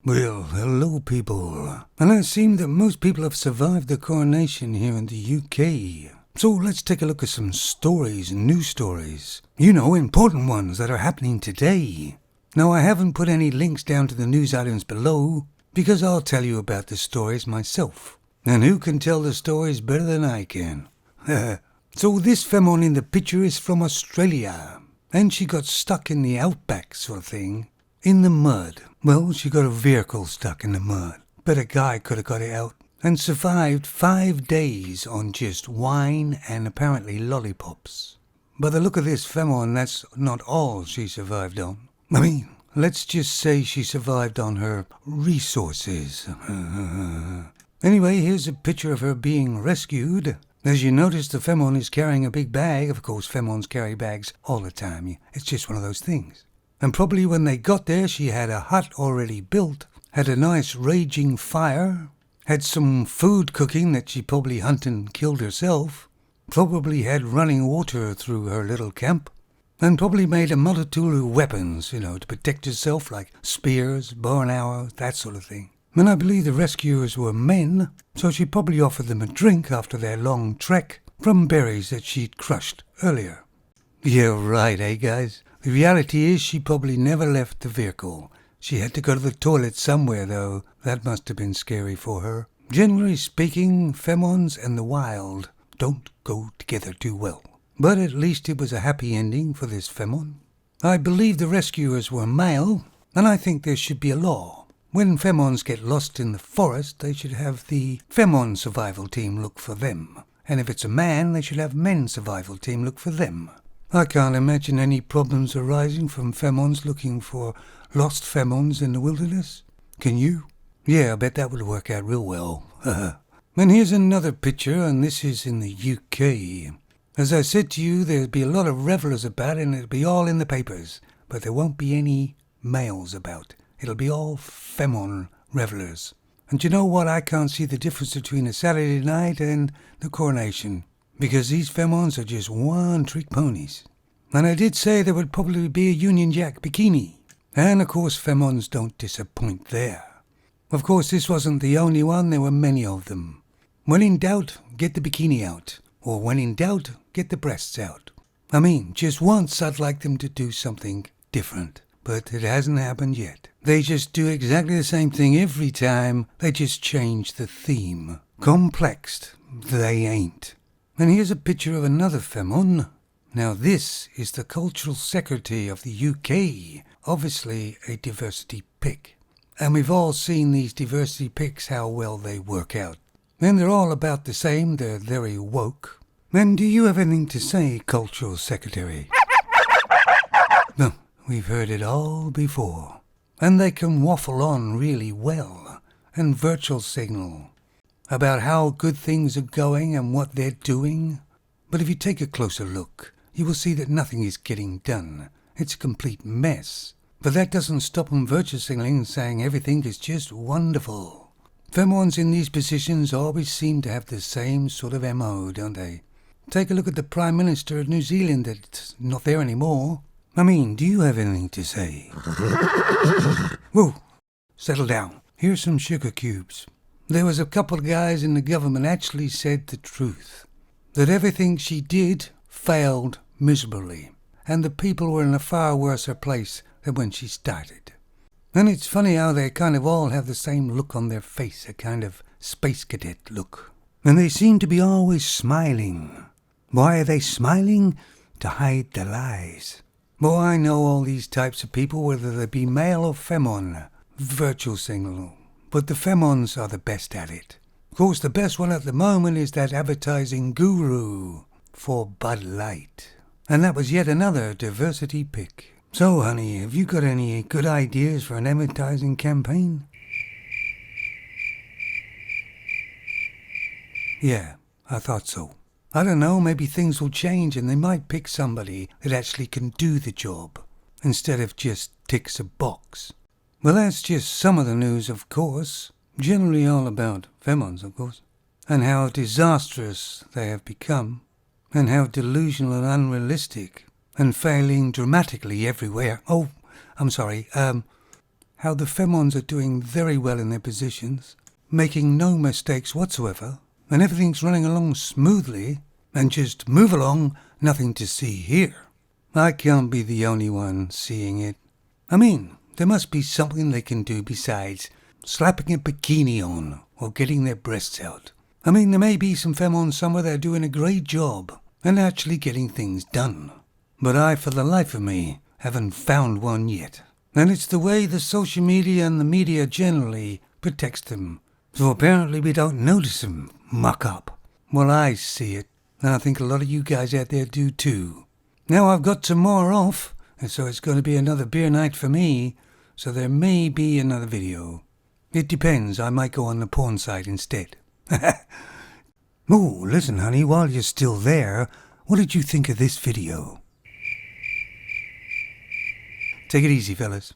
Well, hello people. And it seems that most people have survived the coronation here in the UK. So let's take a look at some stories, news stories. You know, important ones that are happening today. Now, I haven't put any links down to the news items below, because I'll tell you about the stories myself. And who can tell the stories better than I can? So this femon in the picture is from Australia. And she got stuck in the outback sort of thing. In the mud. Well, she got a vehicle stuck in the mud. But a guy could have got it out. And survived 5 days on just wine and apparently lollipops. By the look of this femon, that's not all she survived on. I mean, let's just say she survived on her resources. Anyway, here's a picture of her being rescued. As you notice, the femon is carrying a big bag. Of course, femons carry bags all the time. It's just one of those things. And probably when they got there, she had a hut already built, had a nice raging fire, had some food cooking that she probably hunted and killed herself, probably had running water through her little camp, and probably made a multitude of weapons, to protect herself, like spears, bow and arrows, that sort of thing. And I believe the rescuers were men, so she probably offered them a drink after their long trek from berries that she'd crushed earlier. Yeah, right, guys? The reality is she probably never left the vehicle. She had to go to the toilet somewhere, though. That must have been scary for her. Generally speaking, femons and the wild don't go together too well. But at least it was a happy ending for this femon. I believe the rescuers were male, and I think there should be a law. When femons get lost in the forest, they should have the femon survival team look for them. And if it's a man, they should have men's survival team look for them. I can't imagine any problems arising from femons looking for lost femons in the wilderness. Can you? Yeah, I bet that would work out real well. And here's another picture, and this is in the UK. As I said to you, there'll be a lot of revelers about, and it'll be all in the papers. But there won't be any males about. It'll be all femon revelers. And you know what? I can't see the difference between a Saturday night and the coronation. Because these femons are just one-trick ponies. And I did say there would probably be a Union Jack bikini. And of course femons don't disappoint there. Of course this wasn't the only one, there were many of them. When in doubt, get the bikini out. Or when in doubt, get the breasts out. I mean, just once I'd like them to do something different. But it hasn't happened yet. They just do exactly the same thing every time, they just change the theme. Complexed, they ain't. And here's a picture of another femon. Now this is the Cultural Secretary of the UK, obviously a diversity pick. And we've all seen these diversity picks, how well they work out. And they're all about the same, they're very woke. And do you have anything to say, Cultural Secretary? No, we've heard it all before. And they can waffle on really well, and virtual signal about how good things are going and what they're doing. But if you take a closer look, you will see that nothing is getting done. It's a complete mess. But that doesn't stop them virtue signaling and saying everything is just wonderful. Femons in these positions always seem to have the same sort of MO, don't they? Take a look at the Prime Minister of New Zealand that's not there anymore. I mean, do you have anything to say? Whoa, settle down. Here's some sugar cubes. There was a couple of guys in the government actually said the truth. That everything she did failed miserably. And the people were in a far worse place than when she started. And it's funny how they kind of all have the same look on their face, a kind of space cadet look. And they seem to be always smiling. Why are they smiling? To hide their lies. Well, I know all these types of people, whether they be male or femon. Virtual signal. But the femons are the best at it. Of course, the best one at the moment is that advertising guru for Bud Light. And that was yet another diversity pick. So, honey, have you got any good ideas for an advertising campaign? Yeah, I thought so. I don't know, maybe things will change and they might pick somebody that actually can do the job, instead of just ticks a box. Well, that's just some of the news, of course. Generally all about femons, of course. And how disastrous they have become. And how delusional and unrealistic. And failing dramatically everywhere. Oh, I'm sorry. how the Femons are doing very well in their positions, making no mistakes whatsoever, and everything's running along smoothly, and just move along, nothing to see here. I can't be the only one seeing it. I mean, there must be something they can do besides slapping a bikini on or getting their breasts out. I mean, there may be some Femons somewhere that are doing a great job and actually getting things done. But I, for the life of me, haven't found one yet. And it's the way the social media and the media generally protects them. So apparently we don't notice them muck up. Well, I see it, and I think a lot of you guys out there do too. Now I've got tomorrow off, and so it's going to be another beer night for me, so there may be another video. It depends, I might go on the porn site instead. Oh, listen honey, while you're still there, what did you think of this video? Take it easy, fellas.